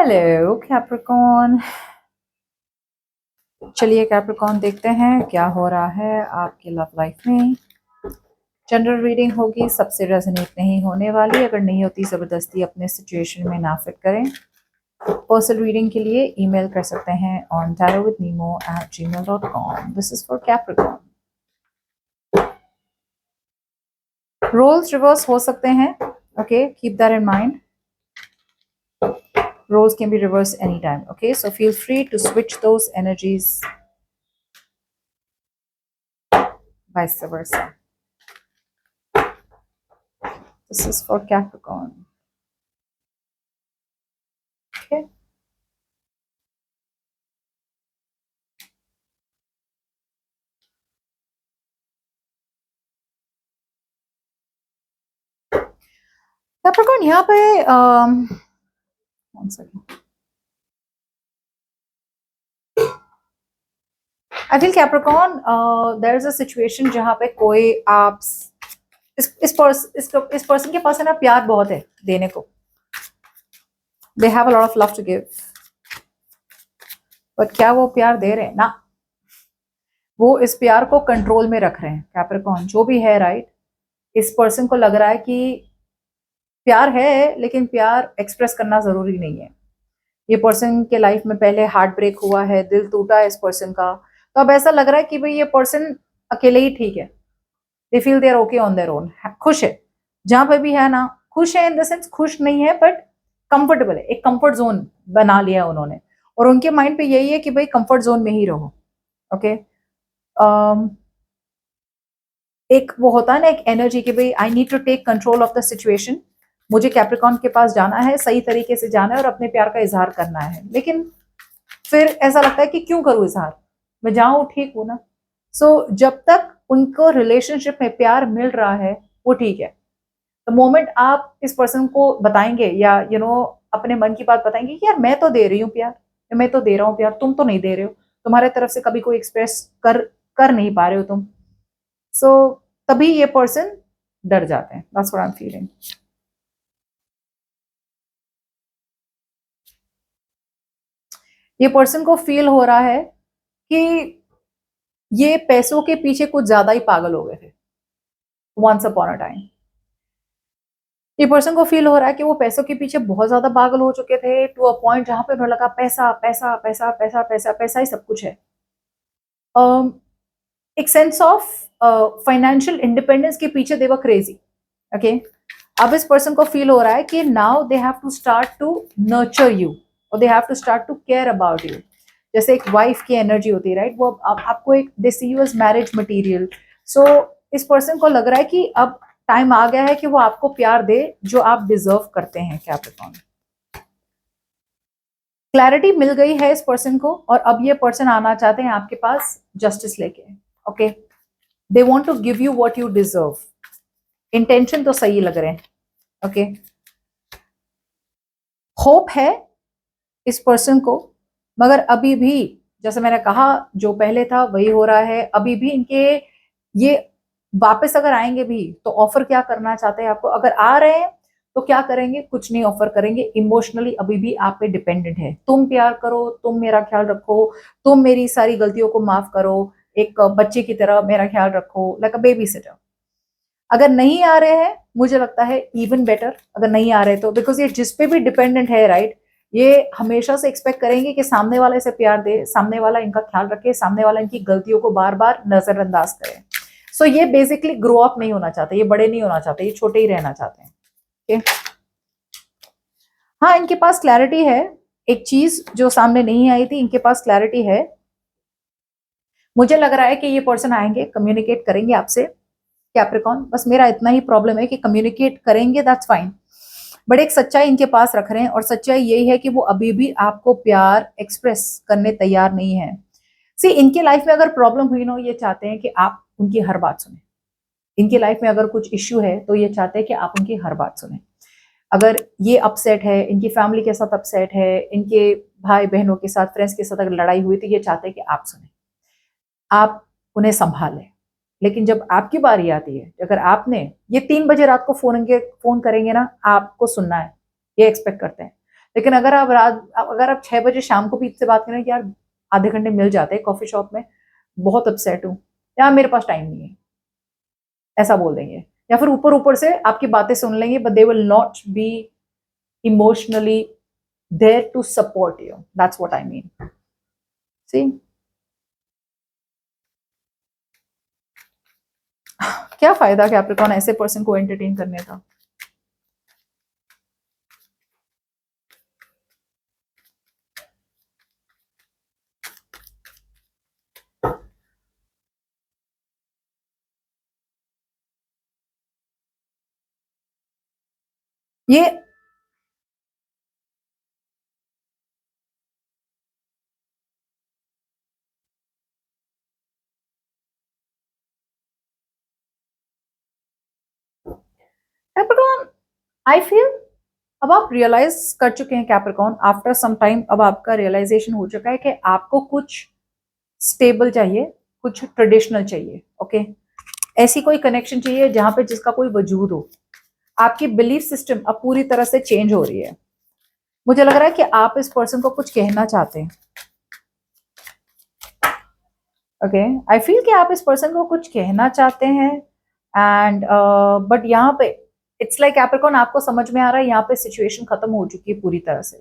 Hello Capricorn. चलिए Capricorn देखते हैं क्या हो रहा है आपकी लव लाइफ में। जनरल रीडिंग होगी, सबसे रेजोनेट नहीं होने वाली। अगर नहीं होती ज़बरदस्ती अपने सिचुएशन में ना फिट करें। पर्सनल रीडिंग के लिए ईमेल कर सकते हैं on tarotwithnemo@gmail.com। This is for Capricorn. Roles reverse हो सकते हैं, okay, keep that in mind. Roles can be reversed anytime, okay? So feel free to switch those energies, vice versa. This is for Capricorn, okay? Capricorn, यहाँ पे one second. I feel Capricorn, there is a situation जहाँ पे कोई आप इस person के पास है ना, प्यार बहुत है देने को. They have a lot of love to give, but क्या वो प्यार दे रहे हैं ना? वो इस प्यार को कंट्रोल में रख रहे हैं. Capricorn जो भी है, राइट, इस पर्सन को लग रहा है कि प्यार है लेकिन प्यार एक्सप्रेस करना जरूरी नहीं है. ये पर्सन के लाइफ में पहले हार्ट ब्रेक हुआ है, दिल टूटा है इस पर्सन का, तो अब ऐसा लग रहा है कि भाई ये पर्सन अकेले ही ठीक है. They feel they are okay on their own. खुश है जहां पे भी है ना, खुश है इन द सेंस खुश नहीं है बट कंफर्टेबल है. एक कंफर्ट जोन बना लिया है उन्होंने, और उनके माइंड पे यही है कि भाई कंफर्ट जोन में ही रहो, ओके. एक वो होता है ना, एक एनर्जी कि भाई I need to take control of the situation. मुझे कैप्रिकॉर्न के पास जाना है, सही तरीके से जाना है और अपने प्यार का इजहार करना है. लेकिन फिर ऐसा लगता है कि क्यों करूं इजहार, मैं जाऊं ठीक हूं ना. सो जब तक उनको रिलेशनशिप में प्यार मिल रहा है वो ठीक है. द मोमेंट आप इस पर्सन को बताएंगे या अपने मन की बात बताएंगे कि यार मैं तो दे रही हूँ प्यार, मैं तो दे रहा हूँ प्यार, तुम तो नहीं दे रहे हो, तुम्हारे तरफ से कभी कोई एक्सप्रेस कर नहीं पा रहे हो तुम. सो तभी ये पर्सन डर जाते हैं. That's what I am feeling. ये पर्सन को फील हो रहा है कि ये पैसों के पीछे कुछ ज्यादा ही पागल हो गए थे वंस अपॉन अ टाइम. ये पर्सन को फील हो रहा है कि वो पैसों के पीछे बहुत ज्यादा पागल हो चुके थे, टू अ पॉइंट जहां पे उन्हें लगा पैसा पैसा पैसा पैसा पैसा पैसा ही सब कुछ है. एक सेंस ऑफ फाइनेंशियल इंडिपेंडेंस के पीछे दे वर क्रेजी, ओके. अब इस पर्सन को फील हो रहा है कि now they have to start to nurture you और they have to start to care about you. जैसे एक वाइफ की एनर्जी होती है, राइट, वो आपको एक दे सी यू एज मैरिज मटीरियल. सो इस पर्सन को लग रहा है कि अब टाइम आ गया है कि वो आपको प्यार दे जो आप डिजर्व करते हैं. कैप्रिकॉर्न, क्लैरिटी मिल गई है इस पर्सन को और अब ये पर्सन आना चाहते हैं आपके पास जस्टिस लेके, okay. They want to give you what you deserve. Intention तो सही लग रहे हैं, ओके. होप है इस पर्सन को, मगर अभी भी जैसे मैंने कहा जो पहले था वही हो रहा है. अभी भी इनके ये वापस अगर आएंगे भी तो ऑफर क्या करना चाहते हैं आपको. अगर आ रहे हैं तो क्या करेंगे, कुछ नहीं ऑफर करेंगे. इमोशनली अभी भी आप पे डिपेंडेंट है. तुम प्यार करो, तुम मेरा ख्याल रखो, तुम मेरी सारी गलतियों को माफ करो, एक बच्चे की तरह मेरा ख्याल रखो, लाइक अ बेबी सिटर. अगर नहीं आ रहे हैं, मुझे लगता है इवन बेटर अगर नहीं आ रहे तो, बिकॉज ये जिस पे भी डिपेंडेंट है, राइट, ये हमेशा से एक्सपेक्ट करेंगे कि सामने वाले से प्यार दे, सामने वाला इनका ख्याल रखे, सामने वाला इनकी गलतियों को बार बार नजरअंदाज करे. सो ये बेसिकली ग्रो अप नहीं होना चाहते, ये बड़े नहीं होना चाहते, ये छोटे ही रहना चाहते हैं. okay? हाँ, इनके पास क्लैरिटी है. एक चीज जो सामने नहीं आई थी, इनके पास क्लैरिटी है. मुझे लग रहा है कि ये पर्सन आएंगे, कम्युनिकेट करेंगे आपसे. कैप्रिकॉर्न, बस मेरा इतना ही प्रॉब्लम है कि कम्युनिकेट करेंगे, दैट्स फाइन, बट एक सच्चाई इनके पास रख रहे हैं और सच्चाई यही है कि वो अभी भी आपको प्यार एक्सप्रेस करने तैयार नहीं है. सी, इनके लाइफ में अगर प्रॉब्लम हुई ना, ये चाहते हैं कि आप उनकी हर बात सुने. इनकी लाइफ में अगर कुछ इश्यू है तो ये चाहते हैं कि आप उनकी हर बात सुने. अगर ये अपसेट है, इनकी फैमिली के साथ अपसेट है, इनके भाई बहनों के साथ, फ्रेंड्स के साथ अगर लड़ाई हुई तो ये चाहते हैं कि आप सुने, आप उन्हें संभालें. लेकिन जब आपकी बारी आती है, अगर आपने ये 3 बजे रात को फोन करेंगे ना, आपको सुनना है, ये एक्सपेक्ट करते हैं. लेकिन अगर आप 6 बजे शाम को भी इससे बात करें कि यार आधे घंटे मिल जाते हैं कॉफी शॉप में, बहुत अपसेट हूँ, यार मेरे पास टाइम नहीं है, ऐसा बोल देंगे। या फिर ऊपर ऊपर से आपकी बातें सुन लेंगे, but they will not be emotionally there to support you. That's what I mean. See, क्या फायदा कैप्रिकॉर्न ऐसे पर्सन को एंटरटेन करने का। ये कैप्रिकॉर्न, आई फील अब आप रियलाइज कर चुके हैं कैप्रिकॉर्न, आफ्टर सम टाइम अब आपका रियलाइजेशन हो चुका है कि आपको कुछ स्टेबल चाहिए, कुछ ट्रेडिशनल चाहिए। ओके, ऐसी कोई कनेक्शन चाहिए जहां पे जिसका कोई वजूद हो। आपकी बिलीफ सिस्टम अब पूरी तरह से चेंज हो रही है। मुझे लग रहा है कि आप इस पर्सन को कुछ कहना चाहते हैं। ओके, आई फील कि आप इस पर्सन को कुछ कहना चाहते हैं, एंड बट यहाँ पे इट्स लाइक कैप्रिकॉर्न, आपको समझ में आ रहा है यहाँ पे सिचुएशन खत्म हो चुकी है पूरी तरह से,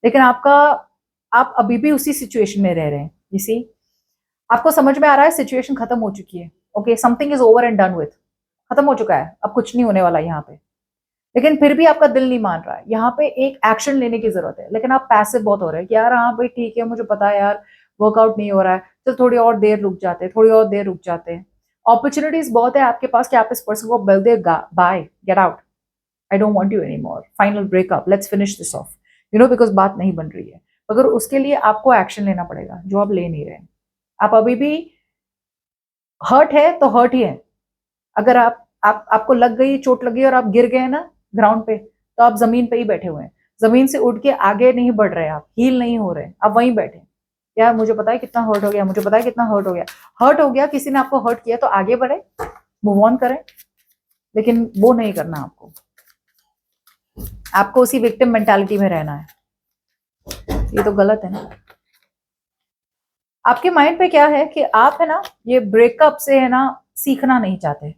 लेकिन आप अभी भी उसी सिचुएशन में रह रहे हैं। यू सी, आपको समझ में आ रहा है सिचुएशन खत्म हो चुकी है। Okay, something is over and done with, खत्म हो चुका है, अब कुछ नहीं होने वाला यहाँ पे। लेकिन फिर भी आपका दिल नहीं मान रहा है, यहाँ पे एक एक्शन लेने की जरूरत है। लेकिन आप पैसिव बहुत हो रहे हैं कि यार हाँ भाई ठीक है, मुझे पता है यार वर्कआउट नहीं हो रहा है, तो थोड़ी और देर रुक जाते हैं, थोड़ी और देर रुक जाते हैं। अपॉर्चुनिटीज बहुत है आपके पास कि आप इस पर्सन को बोल दे bye, get out, I don't want you any more, final breakup, let's finish this off, because बात नहीं बन रही है। मगर उसके लिए आपको एक्शन लेना पड़ेगा जो आप ले नहीं रहे हैं। आप अभी भी हर्ट है तो हर्ट ही है। अगर आपको लग गई, चोट लगी और आप गिर गए ना ग्राउंड पे, तो आप जमीन पे ही बैठे हुए हैं, जमीन से उठ के आगे नहीं बढ़ रहे, आप हील नहीं हो रहे, आप वहीं बैठे। यार मुझे पता है कितना हर्ट हो गया, मुझे पता है कितना हर्ट हो गया। हर्ट हो गया, किसी ने आपको हर्ट किया तो आगे बढ़े, मूव ऑन करें, लेकिन वो नहीं करना आपको। आपको उसी विक्टिम मेंटालिटी में रहना है, ये तो गलत है ना। आपके माइंड पे क्या है कि आप है ना ये ब्रेकअप से है ना सीखना नहीं चाहते,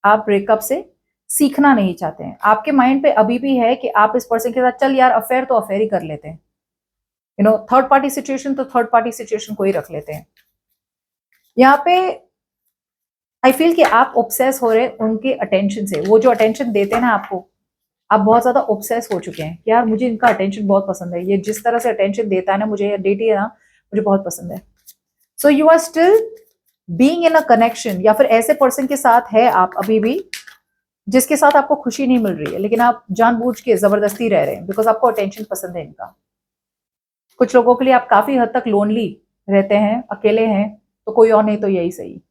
आप ब्रेकअप से सीखना नहीं चाहते हैं। आपके माइंड पे अभी भी है कि आप इस पर्सन के साथ चल यार अफेयर तो अफेयर ही कर लेते हैं, थर्ड पार्टी सिचुएशन तो थर्ड पार्टी सिचुएशन को ही रख लेते हैं। यहाँ पे आई फील कि आप ऑब्सेस हो रहे हैं उनके अटेंशन से, वो जो अटेंशन देते हैं ना आपको, आप बहुत ज्यादा ऑब्सेस हो चुके हैं कि यार मुझे इनका अटेंशन बहुत पसंद है, ये जिस तरह से अटेंशन देता है ना मुझे, डेटी है ना, मुझे बहुत पसंद है। So you are still being in a connection, या फिर ऐसे पर्सन के साथ है आप अभी भी जिसके साथ आपको खुशी नहीं मिल रही है, लेकिन आप जानबूझ के जबरदस्ती रह रहे हैं बिकॉज आपको अटेंशन पसंद है इनका। कुछ लोगों के लिए आप काफी हद तक लोनली रहते हैं, अकेले हैं, तो कोई और नहीं तो यही सही।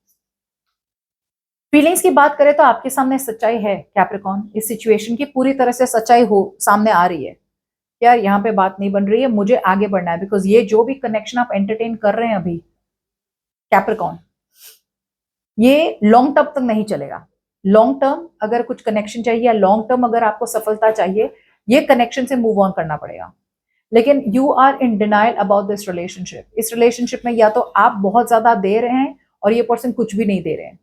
फीलिंग्स की बात करें तो आपके सामने सच्चाई है कैप्रिकॉर्न, इस सिचुएशन की पूरी तरह से सच्चाई हो सामने आ रही है। यार यहाँ पे बात नहीं बन रही है, मुझे आगे बढ़ना है, बिकॉज ये जो भी कनेक्शन आप एंटरटेन कर रहे हैं अभी कैप्रिकॉर्न, ये लॉन्ग टर्म तक नहीं चलेगा। लॉन्ग टर्म अगर कुछ कनेक्शन चाहिए या लॉन्ग टर्म अगर आपको सफलता चाहिए, ये कनेक्शन से मूव ऑन करना पड़ेगा। लेकिन you are in denial about this relationship. इस रिलेशनशिप में या तो आप बहुत ज्यादा दे रहे हैं और ये पर्सन कुछ भी नहीं दे रहे हैं,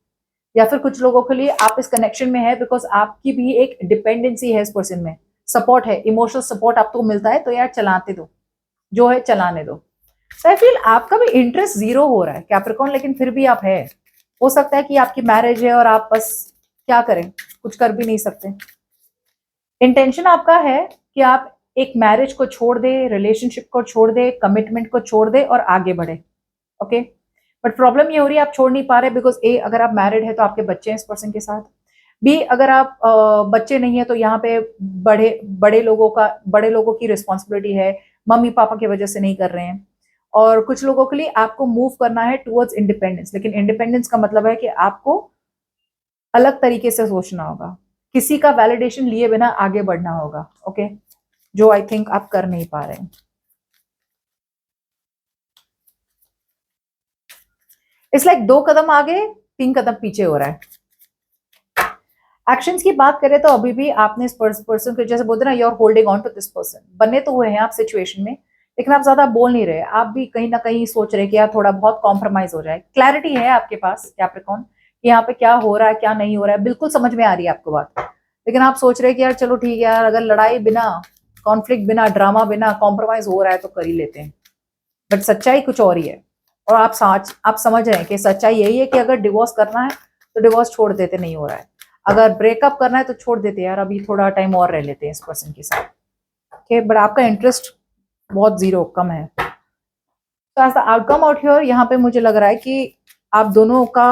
या फिर कुछ लोगों के लिए आप इस कनेक्शन में है बिकॉज आपकी भी एक डिपेंडेंसी है इस पर्सन में, सपोर्ट है, इमोशनल सपोर्ट आपको मिलता है, तो यार चलाते दो, जो है चलाने दो। तो आई फील आपका भी इंटरेस्ट जीरो हो रहा है कैप्रिकॉर्न, लेकिन फिर भी आप है। हो सकता है कि आपकी मैरिज है और आप बस क्या करें, कुछ कर भी नहीं सकते। इंटेंशन आपका है कि आप एक मैरिज को छोड़ दे, रिलेशनशिप को छोड़ दे, कमिटमेंट को छोड़ दे और आगे बढ़े। ओके, बट प्रॉब्लम ये हो रही है आप छोड़ नहीं पा रहे बिकॉज ए, अगर आप मैरिड है तो आपके बच्चे हैं इस पर्सन के साथ, बी, अगर आप बच्चे नहीं है तो यहाँ पे बड़े लोगों की रिस्पॉन्सिबिलिटी है, मम्मी पापा की वजह से नहीं कर रहे हैं। और कुछ लोगों के लिए आपको मूव करना है टुवर्ड्स इंडिपेंडेंस, लेकिन इंडिपेंडेंस का मतलब है कि आपको अलग तरीके से सोचना होगा, किसी का वैलिडेशन लिए बिना आगे बढ़ना होगा। ओके, जो आई थिंक आप कर नहीं पा रहे हैं। इट्स लाइक 2 कदम आगे 3 कदम पीछे हो रहा है। एक्शंस की बात करें तो अभी भी आपने इस पर्सन को, जैसे बोलते ना, you are holding on to this person, बने तो हुए हैं आप सिचुएशन में, लेकिन आप ज्यादा बोल नहीं रहे, आप भी कहीं ना कहीं सोच रहे कि यार थोड़ा बहुत कॉम्प्रोमाइज हो जाए। क्लैरिटी है आपके पास कैप्रिकॉर्न कि यहाँ पे क्या हो रहा है क्या नहीं हो रहा है, बिल्कुल समझ में आ रही है आपको बात, लेकिन आप सोच रहे हैं कि यार चलो ठीक है यार, अगर लड़ाई बिना, कॉन्फ्लिक्ट बिना, ड्रामा बिना, कॉम्प्रोमाइज हो रहा है तो कर ही लेते हैं। बट सच्चाई कुछ और ही है, और आप समझ रहे हैं कि सच्चाई यही है कि अगर डिवोर्स करना है तो डिवोर्स छोड़ देते, नहीं हो रहा है। अगर ब्रेकअप करना है तो छोड़ देते यार, अभी थोड़ा टाइम और रह लेते हैं इस पर्सन के साथ। ओके, बट आपका इंटरेस्ट बहुत जीरो कम है। तो as the outcome out here, यहाँ पे मुझे लग रहा है कि आप दोनों का,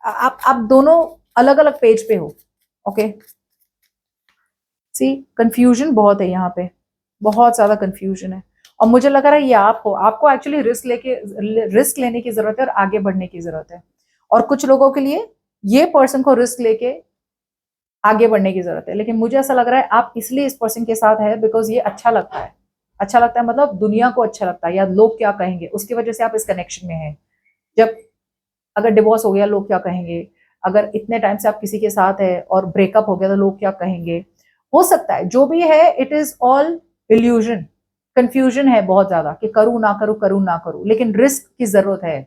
आप दोनों अलग अलग पेज पे हो। ओके, सी कंफ्यूजन बहुत है यहाँ पे, बहुत ज्यादा कंफ्यूजन है, और मुझे लग रहा है ये आप हो, आपको एक्चुअली रिस्क लेने की जरूरत है और आगे बढ़ने की जरूरत है, और कुछ लोगों के लिए ये पर्सन को रिस्क लेके आगे बढ़ने की जरूरत है। लेकिन मुझे ऐसा लग रहा है आप इसलिए इस पर्सन के साथ है बिकॉज ये अच्छा लगता है, अच्छा लगता है मतलब दुनिया को अच्छा लगता है, या लोग क्या कहेंगे उसकी वजह से आप इस कनेक्शन में हैं। जब अगर डिवोर्स हो गया लोग क्या कहेंगे, अगर इतने टाइम से आप किसी के साथ है और ब्रेकअप हो गया तो लोग क्या कहेंगे, हो सकता है जो भी है, it is all illusion. Confusion है बहुत ज्यादा कि करूं ना करूं, करूं ना करूं, लेकिन रिस्क की जरूरत है।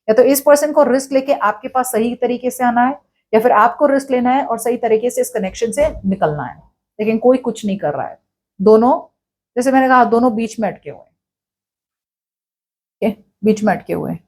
या तो इस पर्सन को रिस्क लेके आपके पास सही तरीके से आना है, या फिर आपको रिस्क लेना है और सही तरीके से इस कनेक्शन से निकलना है, लेकिन कोई कुछ नहीं कर रहा है। दोनों, जैसे मैंने कहा, दोनों बीच में अटके हुए हैं, बीच में अटके हुए हैं।